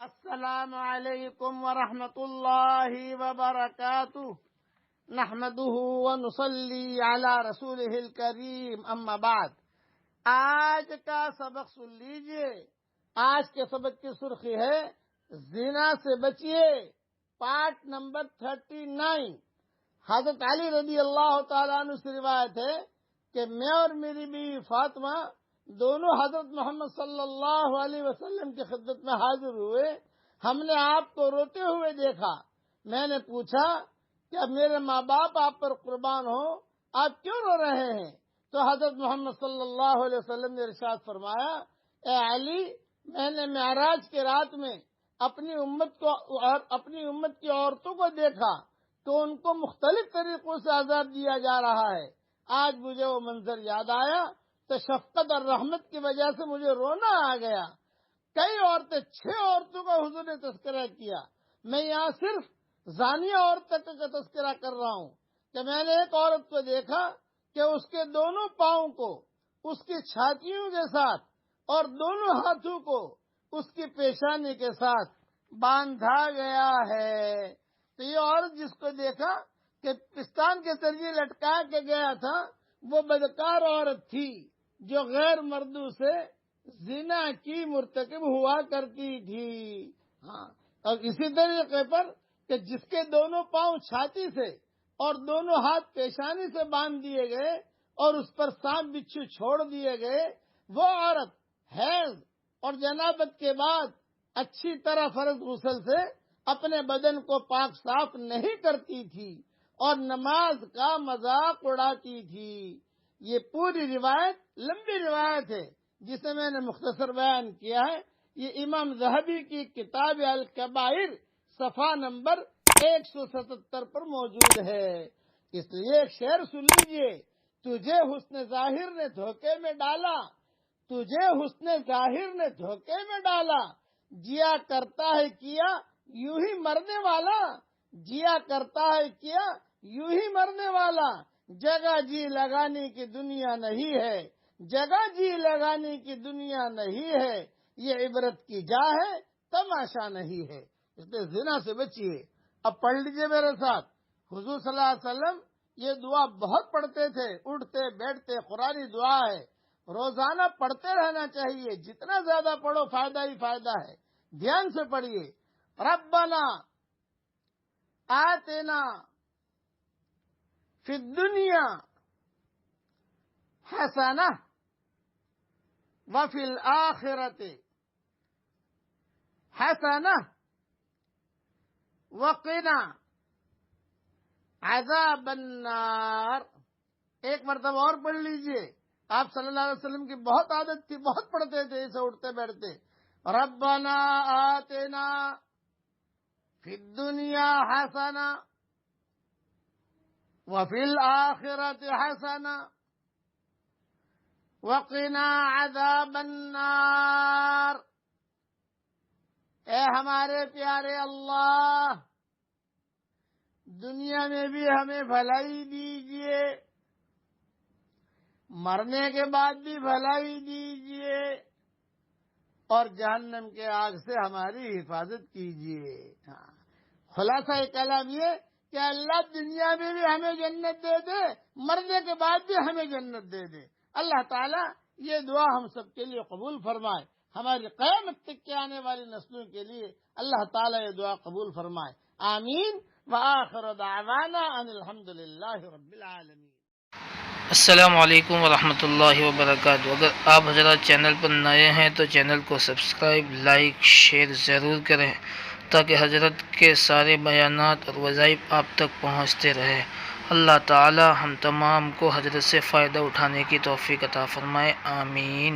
السلام علیکم ورحمۃ اللہ وبرکاتہ نحمده ونصلی علی رسولہ الکریم اما بعد۔ آج کا سبق سن لیجئے۔ آج کے سبق کی سرخی ہے زنا سے بچیے، پارٹ نمبر 39۔ حضرت علی رضی اللہ تعالیٰ عنہ سے روایت ہے کہ میں اور میری بیوی فاطمہ دونوں حضرت محمد صلی اللہ علیہ وسلم کی خدمت میں حاضر ہوئے۔ ہم نے آپ کو روتے ہوئے دیکھا۔ میں نے پوچھا کہ اب میرے ماں باپ آپ پر قربان ہو، آپ کیوں رو رہے ہیں؟ تو حضرت محمد صلی اللہ علیہ وسلم نے ارشاد فرمایا، اے علی، میں نے معراج کی رات میں اپنی امت کی عورتوں کو دیکھا تو ان کو مختلف طریقوں سے عذاب دیا جا رہا ہے۔ آج مجھے وہ منظر یاد آیا تو شفقت اور رحمت کی وجہ سے مجھے رونا آ گیا۔ کئی عورتیں، 6 عورتوں کا حضور نے تذکرہ کیا۔ میں یہاں صرف زانیہ عورتوں کا تذکرہ کر رہا ہوں کہ میں نے ایک عورت کو دیکھا کہ اس کے دونوں پاؤں کو اس کی چھاتیوں کے ساتھ اور دونوں ہاتھوں کو اس کی پیشانی کے ساتھ باندھا گیا ہے۔ تو یہ عورت جس کو دیکھا کہ پستان کے ذریعے لٹکا کے گیا تھا، وہ بدکار عورت تھی جو غیر مردوں سے زنا کی مرتکب ہوا کرتی تھی۔ اور اسی طریقے پر کہ جس کے دونوں پاؤں چھاتی سے اور دونوں ہاتھ پیشانی سے باندھ دیے گئے اور اس پر سانپ بچھو چھوڑ دیے گئے، وہ عورت حیض اور جنابت کے بعد اچھی طرح فرض غسل سے اپنے بدن کو پاک صاف نہیں کرتی تھی اور نماز کا مذاق اڑاتی تھی۔ یہ پوری روایت لمبی روایت ہے جسے میں نے مختصر بیان کیا ہے۔ یہ امام ذہبی کی کتاب الکبائر صفحہ نمبر 177 پر موجود ہے۔ اس لیے ایک شعر سن لیجئے، تجھے حسن ظاہر نے دھوکے میں ڈالا، تجھے حسن ظاہر نے دھوکے میں ڈالا، جیا کرتا ہے کیا یوں ہی مرنے والا، جیا کرتا ہے کیا یوں ہی مرنے والا، جگہ جی لگانے کی دنیا نہیں ہے، جگہ جی لگانے کی دنیا نہیں ہے، یہ عبرت کی جا ہے تماشا نہیں ہے۔ اس لیے زنا سے بچیے۔ اب پڑھ لیجئے میرے ساتھ، حضور صلی اللہ علیہ وسلم یہ دعا بہت پڑھتے تھے، اٹھتے بیٹھتے، قرآنی دعا ہے، روزانہ پڑھتے رہنا چاہیے۔ جتنا زیادہ پڑھو فائدہ ہی فائدہ ہے۔ دھیان سے پڑھیے، ربنا آتنا فی الدنیا حسنہ وفی الآخرۃ حسنہ وقنا عذاب النار۔ ایک مرتبہ اور پڑھ لیجئے۔ آپ صلی اللہ علیہ وسلم کی بہت عادت تھی، بہت پڑھتے تھے اسے اٹھتے بیٹھتے، ربنا آتنا فی الدنیا حسنہ وفی الآخرۃ حسنہ وقنا عذاب النار۔ اے ہمارے پیارے اللہ، دنیا میں بھی ہمیں بھلائی دیجئے، مرنے کے بعد بھی بھلائی دیجئے، اور جہنم کے آگ سے ہماری حفاظت کیجئے۔ خلاصہ کلام یہ کہ اللہ دنیا میں بھی ہمیں جنت دے دے، مرنے کے بعد بھی ہمیں جنت دے دے۔ اللہ تعالیٰ یہ دعا ہم سب کے لیے قبول فرمائے، ہماری قیامت تک کے آنے والی نسلوں کے لیے اللہ تعالیٰ یہ دعا قبول فرمائے، آمین۔ وآخر دعوانا ان الحمد للہ رب العالمین۔ السلام علیکم ورحمۃ اللہ وبرکاتہ۔ اگر آپ حضرات چینل پر نئے ہیں تو چینل کو سبسکرائب، لائک، شیئر ضرور کریں تاکہ حضرت کے سارے بیانات اور وظائف آپ تک پہنچتے رہے۔ اللہ تعالی ہم تمام کو حضرت سے فائدہ اٹھانے کی توفیق عطا فرمائے، آمین۔